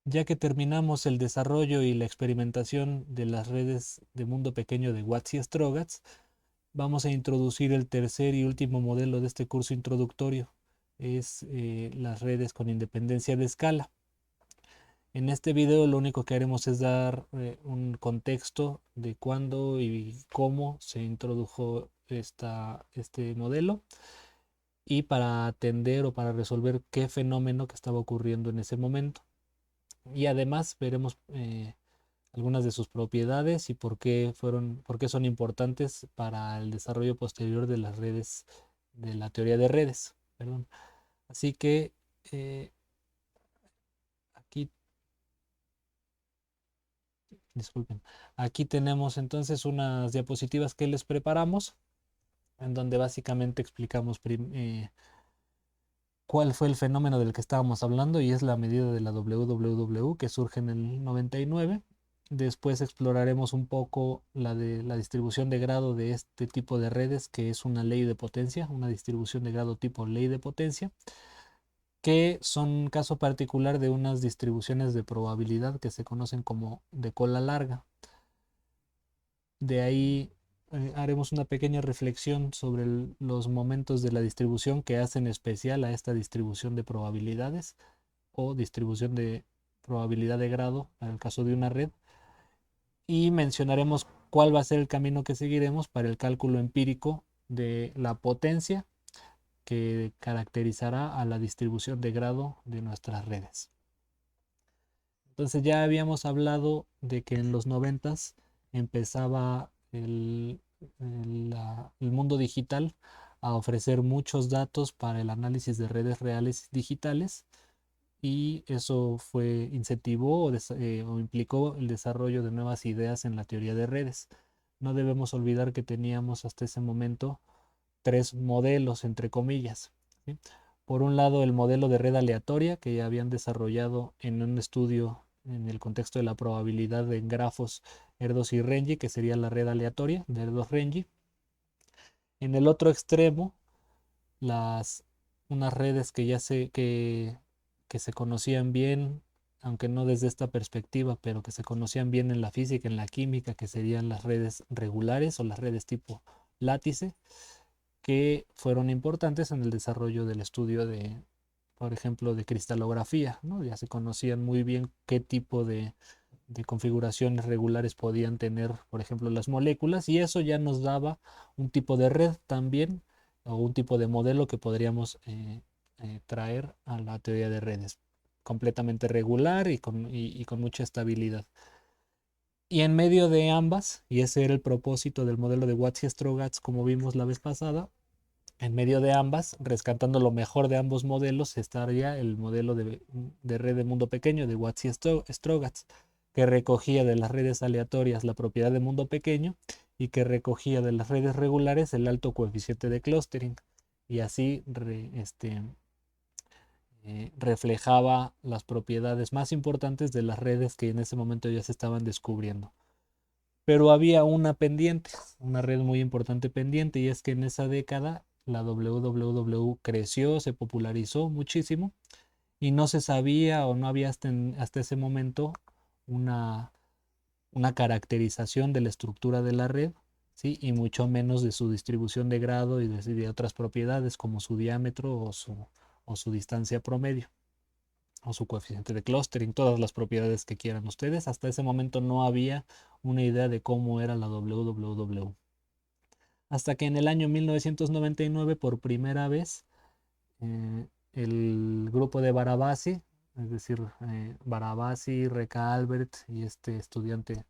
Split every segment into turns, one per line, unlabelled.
Ya que terminamos el desarrollo y la experimentación de las redes de mundo pequeño de Watts y Strogatz, vamos a introducir el tercer y último modelo de este curso introductorio. Es las redes con independencia de escala. En este video lo único que haremos es dar un contexto de cuándo y cómo se introdujo este modelo y para atender o para resolver qué fenómeno que estaba ocurriendo en ese momento. Y además veremos algunas de sus propiedades y por qué son importantes para el desarrollo posterior de las redes, de la teoría de redes. Perdón. Así que eh, aquí, disculpen, aquí tenemos entonces unas diapositivas que les preparamos, en donde básicamente explicamos cuál fue el fenómeno del que estábamos hablando y es la medida de la WWW que surge en el 99. Después exploraremos un poco la de la distribución de grado de este tipo de redes, que es una ley de potencia, una distribución de grado tipo ley de potencia, que son un caso particular de unas distribuciones de probabilidad que se conocen como de cola larga. De ahí haremos una pequeña reflexión sobre los momentos de la distribución que hacen especial a esta distribución de probabilidades o distribución de probabilidad de grado en el caso de una red, y mencionaremos cuál va a ser el camino que seguiremos para el cálculo empírico de la potencia que caracterizará a la distribución de grado de nuestras redes. Entonces ya habíamos hablado de que en los noventas empezaba el mundo digital a ofrecer muchos datos para el análisis de redes reales digitales, y eso incentivó o implicó el desarrollo de nuevas ideas en la teoría de redes. No debemos olvidar que teníamos hasta ese momento tres modelos, entre comillas, ¿sí? Por un lado, el modelo de red aleatoria que ya habían desarrollado en un estudio en el contexto de la probabilidad en grafos Erdos y Renyi, que sería la red aleatoria de Erdos-Renyi. En el otro extremo, las, unas redes que se conocían bien, aunque no desde esta perspectiva, pero que se conocían bien en la física, en la química, que serían las redes regulares o las redes tipo látice, que fueron importantes en el desarrollo del estudio de, por ejemplo, de cristalografía, ¿no? Ya se conocían muy bien qué tipo de configuraciones regulares podían tener, por ejemplo, las moléculas, y eso ya nos daba un tipo de red también, o un tipo de modelo que podríamos traer a la teoría de redes, completamente regular y con mucha estabilidad. Y en medio de ambas, y ese era el propósito del modelo de Watts y Strogatz, como vimos la vez pasada, en medio de ambas, rescatando lo mejor de ambos modelos, estaría el modelo de red de mundo pequeño de Watts y Strogatz, que recogía de las redes aleatorias la propiedad de mundo pequeño y que recogía de las redes regulares el alto coeficiente de clustering. Y así reflejaba las propiedades más importantes de las redes que en ese momento ya se estaban descubriendo. Pero había una pendiente, una red muy importante pendiente, y es que en esa década la WWW creció, se popularizó muchísimo y no se sabía o no había hasta ese momento una, una caracterización de la estructura de la red, ¿sí? Y mucho menos de su distribución de grado y de otras propiedades como su diámetro o su distancia promedio o su coeficiente de clustering, todas las propiedades que quieran ustedes. Hasta ese momento no había una idea de cómo era la WWW. Hasta que en el año 1999, por primera vez, el grupo de Barabasi, es decir, Barabasi, Reka Albert y este estudiante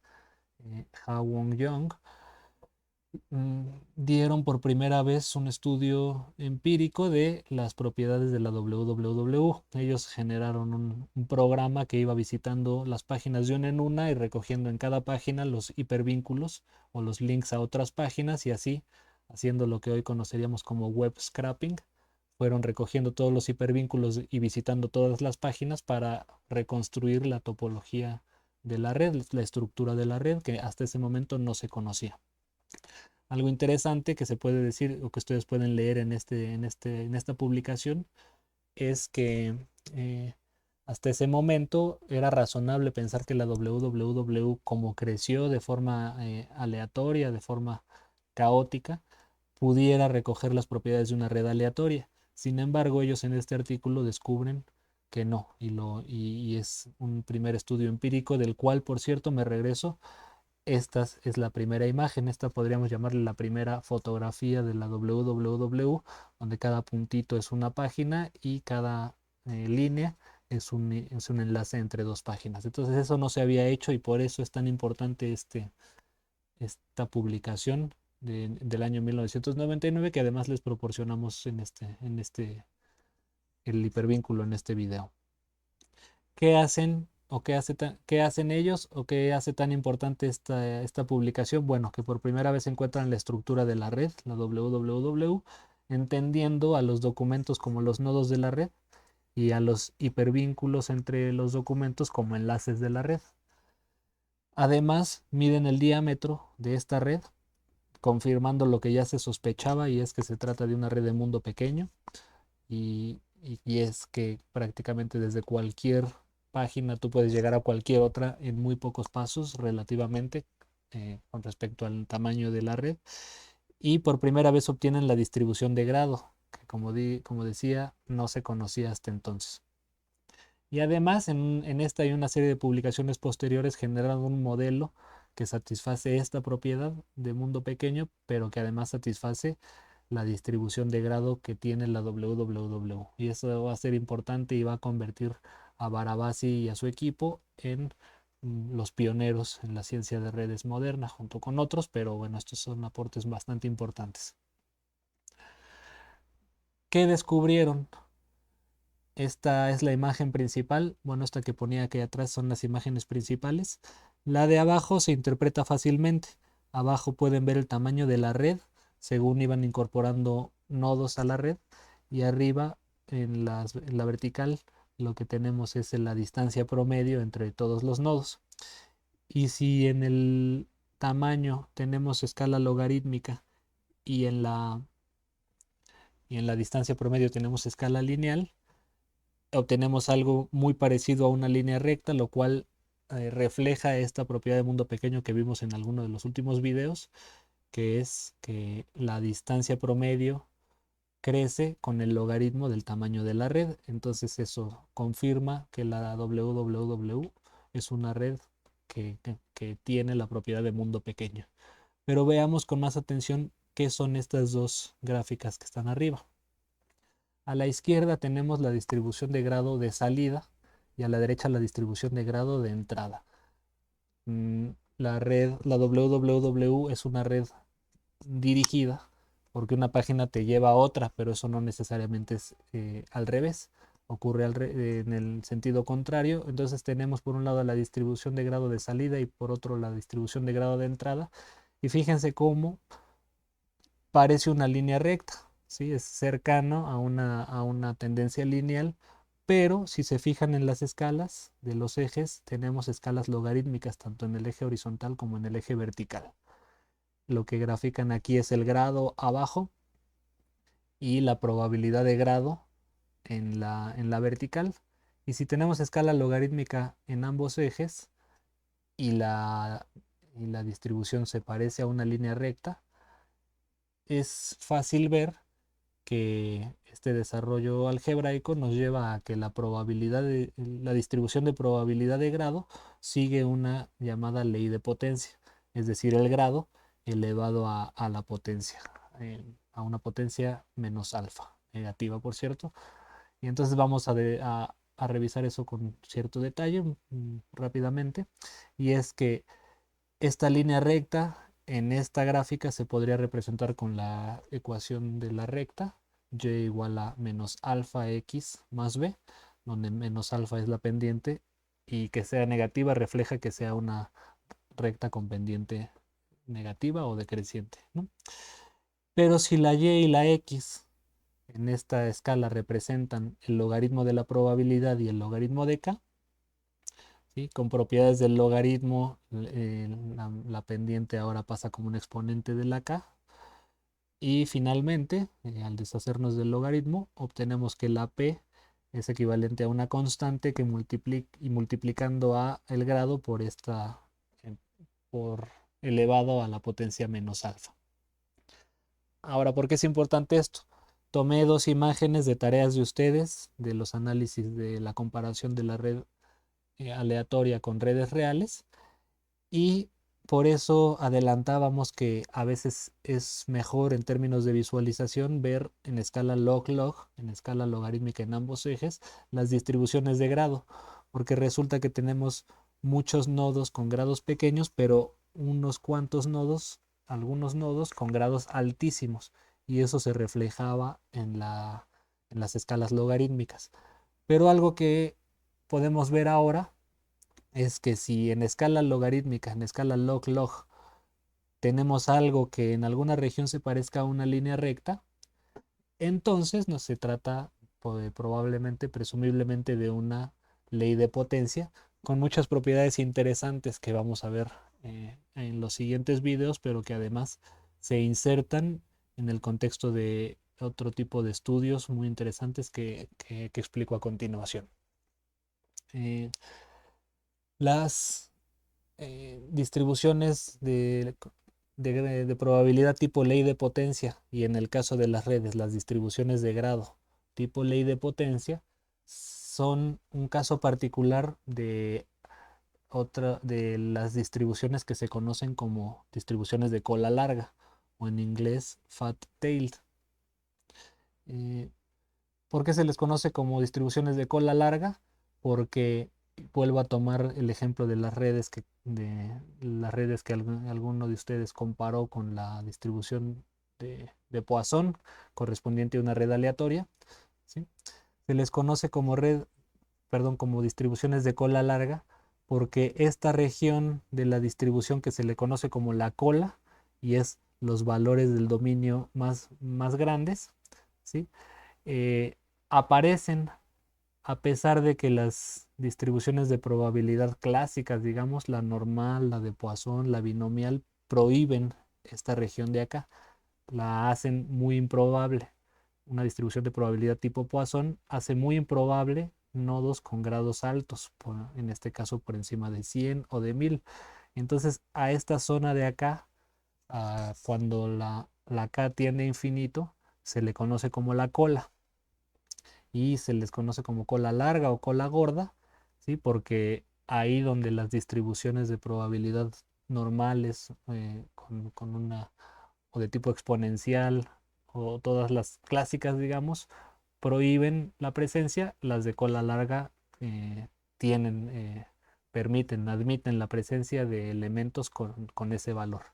Ha Wong Young, dieron por primera vez un estudio empírico de las propiedades de la WWW. Ellos generaron un programa que iba visitando las páginas de una en una y recogiendo en cada página los hipervínculos o los links a otras páginas, y así, haciendo lo que hoy conoceríamos como web scraping, fueron recogiendo todos los hipervínculos y visitando todas las páginas para reconstruir la topología de la red, la estructura de la red que hasta ese momento no se conocía. Algo interesante que se puede decir o que ustedes pueden leer en esta publicación es que Hasta ese momento era razonable pensar que la WWW, como creció de forma aleatoria, de forma caótica, pudiera recoger las propiedades de una red aleatoria. Sin embargo, ellos en este artículo descubren que no, y es un primer estudio empírico del cual, por cierto, me regreso. Esta es la primera imagen, esta podríamos llamarle la primera fotografía de la WWW, donde cada puntito es una página y cada línea es un enlace entre dos páginas. Entonces eso no se había hecho y por eso es tan importante esta publicación del año 1999 que además les proporcionamos el hipervínculo en este video. ¿Qué hacen o qué hacen ellos o qué hace tan importante esta publicación? Bueno, que por primera vez encuentran la estructura de la red, la WWW, entendiendo a los documentos como los nodos de la red y a los hipervínculos entre los documentos como enlaces de la red. Además, miden el diámetro de esta red, confirmando lo que ya se sospechaba, y es que se trata de una red de mundo pequeño y es que prácticamente desde cualquier página tú puedes llegar a cualquier otra en muy pocos pasos relativamente con respecto al tamaño de la red. Y por primera vez obtienen la distribución de grado, que como decía, no se conocía hasta entonces. Y además en esta y una serie de publicaciones posteriores generaron un modelo que satisface esta propiedad de mundo pequeño, pero que además satisface la distribución de grado que tiene la WWW. Y eso va a ser importante y va a convertir a Barabasi y a su equipo en los pioneros en la ciencia de redes moderna, junto con otros, pero bueno, estos son aportes bastante importantes. ¿Qué descubrieron? Esta es la imagen principal. Bueno, esta que ponía aquí atrás son las imágenes principales. La de abajo se interpreta fácilmente. Abajo pueden ver el tamaño de la red según iban incorporando nodos a la red. Y arriba, en la vertical, lo que tenemos es la distancia promedio entre todos los nodos. Y si en el tamaño tenemos escala logarítmica y y en la distancia promedio tenemos escala lineal, obtenemos algo muy parecido a una línea recta, lo cual refleja esta propiedad de mundo pequeño que vimos en alguno de los últimos videos, que es que la distancia promedio crece con el logaritmo del tamaño de la red. Entonces eso confirma que la WWW es una red que tiene la propiedad de mundo pequeño. Pero veamos con más atención qué son estas dos gráficas que están arriba. A la izquierda tenemos la distribución de grado de salida y a la derecha la distribución de grado de entrada. La WWW es una red dirigida porque una página te lleva a otra, pero eso no necesariamente es al revés, ocurre en el sentido contrario. Entonces tenemos por un lado la distribución de grado de salida y por otro la distribución de grado de entrada. Y fíjense cómo parece una línea recta, ¿sí? Es cercano a una tendencia lineal, pero si se fijan en las escalas de los ejes, tenemos escalas logarítmicas tanto en el eje horizontal como en el eje vertical. Lo que grafican aquí es el grado abajo y la probabilidad de grado en la vertical. Y si tenemos escala logarítmica en ambos ejes y y la distribución se parece a una línea recta, es fácil ver que este desarrollo algebraico nos lleva a que la distribución de probabilidad de grado sigue una llamada ley de potencia, es decir, el grado elevado a la potencia, a una potencia menos alfa, negativa por cierto. Y entonces vamos a revisar eso con cierto detalle rápidamente, y es que esta línea recta en esta gráfica se podría representar con la ecuación de la recta, y igual a menos alfa x más b, donde menos alfa es la pendiente y que sea negativa refleja que sea una recta con pendiente negativa o decreciente, ¿no? Pero si la y y la x en esta escala representan el logaritmo de la probabilidad y el logaritmo de k, ¿sí? Con propiedades del logaritmo, la pendiente ahora pasa como un exponente de la k. Y finalmente, al deshacernos del logaritmo, obtenemos que la p es equivalente a una constante que multiplicando a el grado por eh, por elevado a la potencia menos alfa. Ahora, ¿por qué es importante esto? Tomé dos imágenes de tareas de ustedes, de los análisis de la comparación de la red aleatoria con redes reales, y por eso adelantábamos que a veces es mejor en términos de visualización ver en escala log-log, en escala logarítmica en ambos ejes, las distribuciones de grado, porque resulta que tenemos muchos nodos con grados pequeños, pero unos cuantos nodos, algunos nodos con grados altísimos, y eso se reflejaba en las escalas logarítmicas. Pero algo que podemos ver ahora es que si en escala logarítmica, en escala log-log, tenemos algo que en alguna región se parezca a una línea recta, entonces no se trata probablemente, presumiblemente, de una ley de potencia con muchas propiedades interesantes que vamos a ver en los siguientes videos, pero que además se insertan en el contexto de otro tipo de estudios muy interesantes que explico a continuación. Eh, las distribuciones de probabilidad tipo ley de potencia y en el caso de las redes, las distribuciones de grado tipo ley de potencia son un caso particular de otra de las distribuciones que se conocen como distribuciones de cola larga o en inglés fat-tailed. Eh, ¿Por qué se les conoce como distribuciones de cola larga? Porque vuelvo a tomar el ejemplo de las redes que alguno de ustedes comparó con la distribución de Poisson correspondiente a una red aleatoria, ¿sí? Se les conoce como como distribuciones de cola larga porque esta región de la distribución que se le conoce como la cola y es los valores del dominio más grandes, ¿sí? Eh, aparecen a pesar de que las distribuciones de probabilidad clásicas, digamos, la normal, la de Poisson, la binomial, prohíben esta región de acá, la hacen muy improbable. Una distribución de probabilidad tipo Poisson hace muy improbable nodos con grados altos, en este caso por encima de 100 o de 1000. Entonces, a esta zona de acá, cuando la K tiende a infinito, se le conoce como la cola y se les conoce como cola larga o cola gorda, ¿sí? Porque ahí donde las distribuciones de probabilidad normales con una o de tipo exponencial o todas las clásicas, digamos, prohíben la presencia, las de cola larga eh, tienen, admiten la presencia de elementos con ese valor.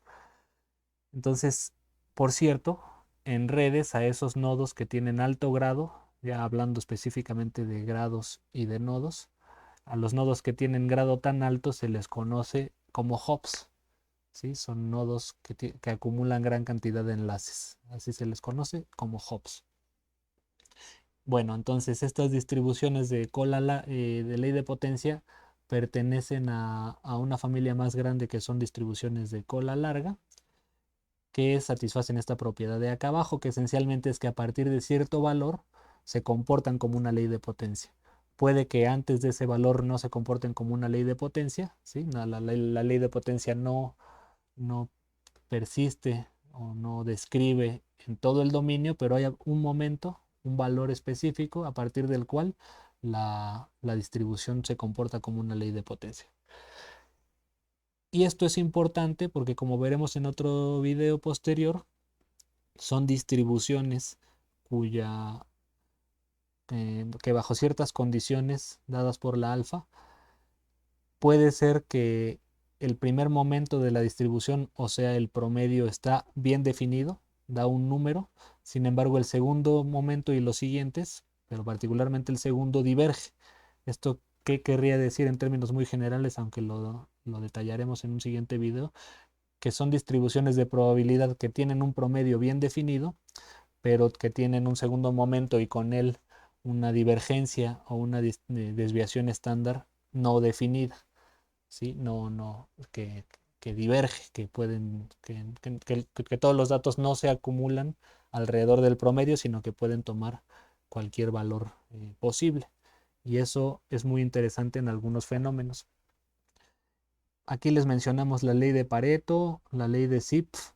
Entonces, por cierto, en redes a esos nodos que tienen alto grado, ya hablando específicamente de grados y de nodos, a los nodos que tienen grado tan alto se les conoce como hops, ¿sí? Son nodos que acumulan gran cantidad de enlaces, así se les conoce como hops. Bueno, entonces estas distribuciones de de ley de potencia pertenecen a una familia más grande que son distribuciones de cola larga que satisfacen esta propiedad de acá abajo, que esencialmente es que a partir de cierto valor se comportan como una ley de potencia. Puede que antes de ese valor no se comporten como una ley de potencia, ¿sí? La ley de potencia no persiste o no describe en todo el dominio, pero hay un momento, un valor específico a partir del cual la distribución se comporta como una ley de potencia. Y esto es importante porque como veremos en otro video posterior, son distribuciones que bajo ciertas condiciones dadas por la alfa, puede ser que el primer momento de la distribución, o sea, el promedio, está bien definido, da un número, sin embargo, el segundo momento y los siguientes, pero particularmente el segundo, diverge. ¿Esto qué querría decir en términos muy generales, aunque lo detallaremos en un siguiente video? Que son distribuciones de probabilidad que tienen un promedio bien definido, pero que tienen un segundo momento y con él una divergencia o una desviación estándar no definida, ¿sí? Que diverge, que todos los datos no se acumulan alrededor del promedio, sino que pueden tomar cualquier valor posible. Y eso es muy interesante en algunos fenómenos. Aquí les mencionamos la ley de Pareto, la ley de Zipf.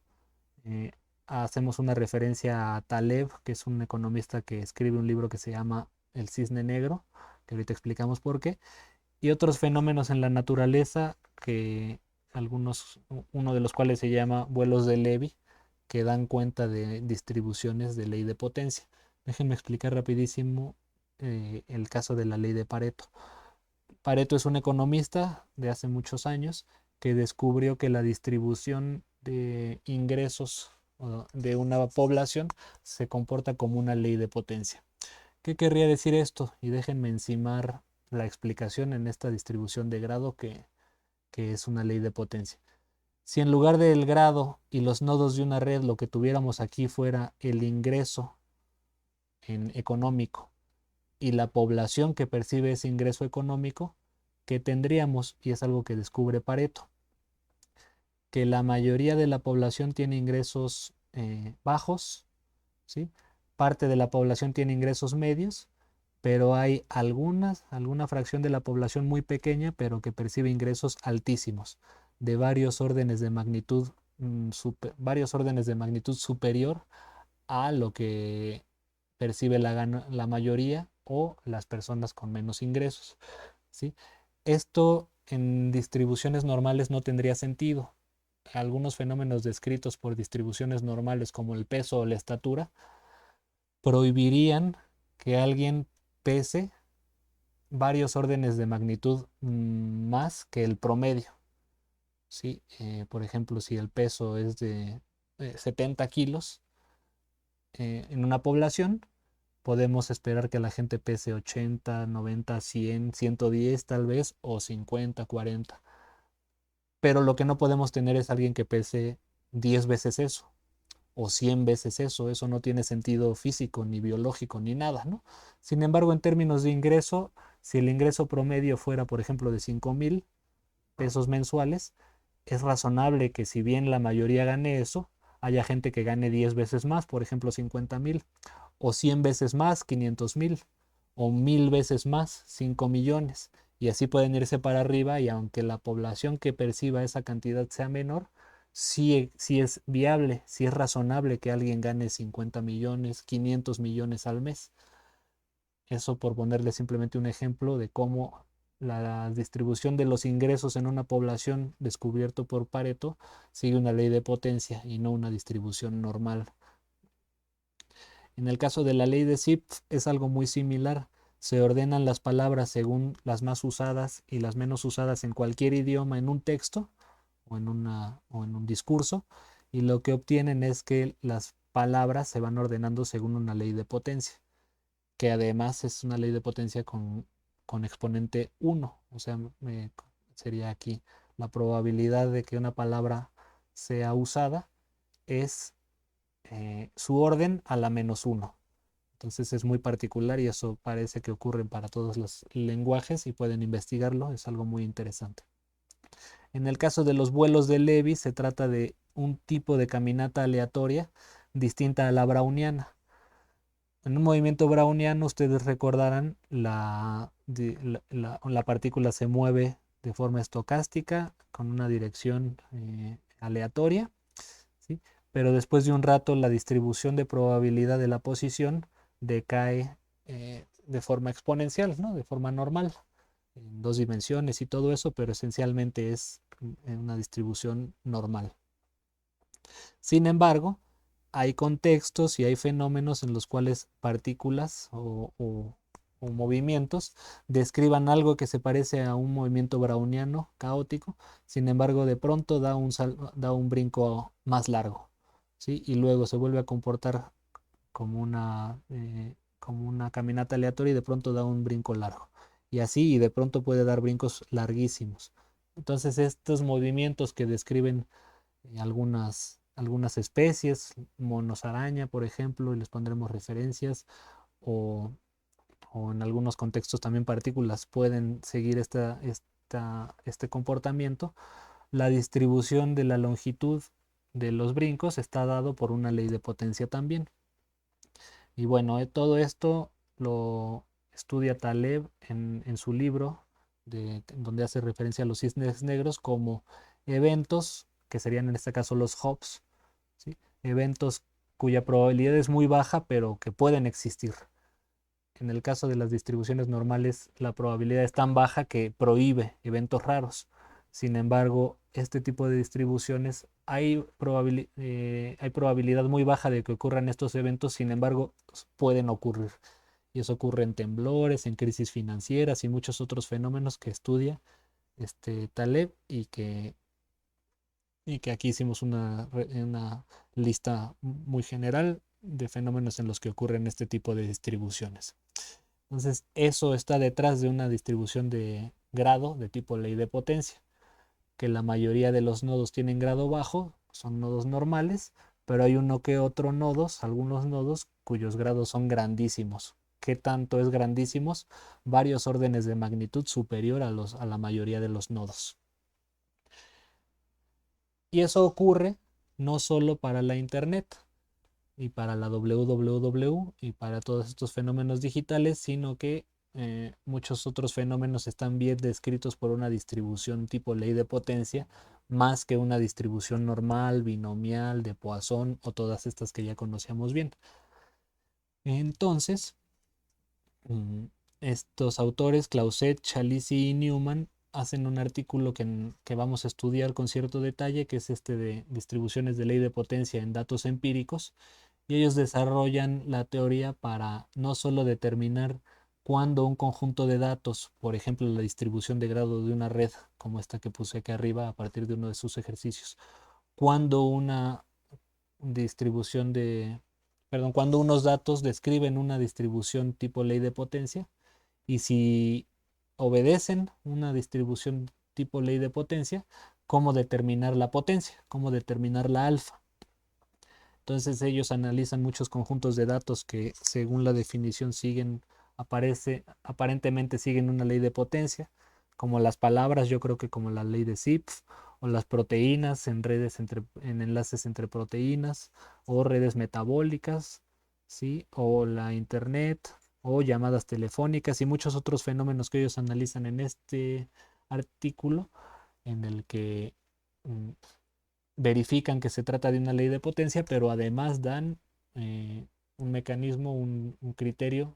eh, Hacemos una referencia a Taleb, que es un economista que escribe un libro que se llama El Cisne Negro, que ahorita explicamos por qué, y otros fenómenos en la naturaleza que uno de los cuales se llama vuelos de Levy, que dan cuenta de distribuciones de ley de potencia. Déjenme explicar rapidísimo el caso de la ley de Pareto. Pareto es un economista de hace muchos años que descubrió que la distribución de ingresos de una población se comporta como una ley de potencia. ¿Qué querría decir esto? Y déjenme encimar la explicación en esta distribución de grado que es una ley de potencia. Si en lugar del grado y los nodos de una red lo que tuviéramos aquí fuera el ingreso económico y la población que percibe ese ingreso económico, ¿qué tendríamos? Y es algo que descubre Pareto, que la mayoría de la población tiene ingresos bajos, ¿sí? Parte de la población tiene ingresos medios, pero hay alguna fracción de la población muy pequeña, pero que percibe ingresos altísimos, de varios órdenes de magnitud, varios órdenes de magnitud superior a lo que percibe la mayoría o las personas con menos ingresos, ¿sí? Esto en distribuciones normales no tendría sentido. Algunos fenómenos descritos por distribuciones normales como el peso o la estatura prohibirían que alguien pese varios órdenes de magnitud más que el promedio. ¿Sí? Por ejemplo, si el peso es de 70 kilos en una población, podemos esperar que la gente pese 80, 90, 100, 110 tal vez, o 50, 40. Pero lo que no podemos tener es alguien que pese 10 veces eso, o 100 veces eso. Eso no tiene sentido físico, ni biológico, ni nada, ¿no? Sin embargo, en términos de ingreso, si el ingreso promedio fuera, por ejemplo, de 5,000 pesos mensuales, es razonable que si bien la mayoría gane eso, haya gente que gane 10 veces más, por ejemplo, 50,000, o 100 veces más, 500,000, o 1000 veces más, 5 millones. Y así pueden irse para arriba y aunque la población que perciba esa cantidad sea menor, sí es viable, sí es razonable que alguien gane 50 millones, 500 millones al mes. Eso por ponerle simplemente un ejemplo de cómo la distribución de los ingresos en una población descubierto por Pareto sigue una ley de potencia y no una distribución normal. En el caso de la ley de Zipf es algo muy similar. Se ordenan las palabras según las más usadas y las menos usadas en cualquier idioma en un texto o en un discurso, y lo que obtienen es que las palabras se van ordenando según una ley de potencia, que además es una ley de potencia con exponente 1. O sea, sería aquí la probabilidad de que una palabra sea usada es su orden a la -1. Entonces es muy particular y eso parece que ocurre para todos los lenguajes y pueden investigarlo, es algo muy interesante. En el caso de los vuelos de Levy se trata de un tipo de caminata aleatoria distinta a la browniana. En un movimiento browniano ustedes recordarán la partícula se mueve de forma estocástica con una dirección aleatoria, ¿sí? Pero después de un rato la distribución de probabilidad de la posición decae de forma exponencial, ¿no? De forma normal, en 2 dimensiones y todo eso, pero esencialmente es una distribución normal. Sin embargo, hay contextos y hay fenómenos en los cuales partículas o movimientos describan algo que se parece a un movimiento browniano caótico, sin embargo de pronto da un brinco más largo, ¿sí? Y luego se vuelve a comportar como una caminata aleatoria y de pronto da un brinco largo. Y así, y de pronto puede dar brincos larguísimos. Entonces estos movimientos que describen algunas especies, monos araña, por ejemplo, y les pondremos referencias, o, o en algunos contextos también partículas pueden seguir este comportamiento. La distribución de la longitud de los brincos está dado por una ley de potencia también. Y bueno, todo esto lo estudia Taleb en su libro, donde hace referencia a los cisnes negros como eventos, que serían en este caso los hubs, ¿sí? Eventos cuya probabilidad es muy baja, pero que pueden existir. En el caso de las distribuciones normales, la probabilidad es tan baja que prohíbe eventos raros. Sin embargo, este tipo de distribuciones hay probabilidad muy baja de que ocurran estos eventos, sin embargo, pueden ocurrir. Y eso ocurre en temblores, en crisis financieras y muchos otros fenómenos que estudia Taleb y que aquí hicimos una lista muy general de fenómenos en los que ocurren este tipo de distribuciones. Entonces, eso está detrás de una distribución de grado de tipo ley de potencia, que la mayoría de los nodos tienen grado bajo, son nodos normales, pero hay uno que otro nodos, algunos nodos cuyos grados son grandísimos. ¿Qué tanto es grandísimos? Varios órdenes de magnitud superior a la mayoría de los nodos. Y eso ocurre no solo para la Internet y para la www y para todos estos fenómenos digitales, sino que muchos otros fenómenos están bien descritos por una distribución tipo ley de potencia, más que una distribución normal, binomial, de Poisson o todas estas que ya conocíamos bien. Entonces, estos autores, Clauset, Chalisi y Newman, hacen un artículo que vamos a estudiar con cierto detalle, que es este de distribuciones de ley de potencia en datos empíricos, y ellos desarrollan la teoría para no solo determinar cuándo un conjunto de datos, por ejemplo la distribución de grado de una red, como esta que puse aquí arriba a partir de uno de sus ejercicios, cuando una distribución de, perdón, cuando unos datos describen una distribución tipo ley de potencia, y si obedecen una distribución tipo ley de potencia, cómo determinar la potencia, cómo determinar la alfa. Entonces ellos analizan muchos conjuntos de datos que según la definición aparentemente siguen una ley de potencia, como las palabras, yo creo que como la ley de Zipf, o las proteínas en enlaces entre proteínas, o redes metabólicas, ¿sí? O la internet, o llamadas telefónicas y muchos otros fenómenos que ellos analizan en este artículo, en el que mm, verifican que se trata de una ley de potencia, pero además dan un mecanismo, un criterio,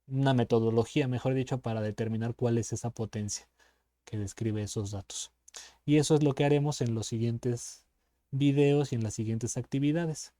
una metodología, mejor dicho, para determinar cuál es esa potencia que describe esos datos. Y eso es lo que haremos en los siguientes videos y en las siguientes actividades.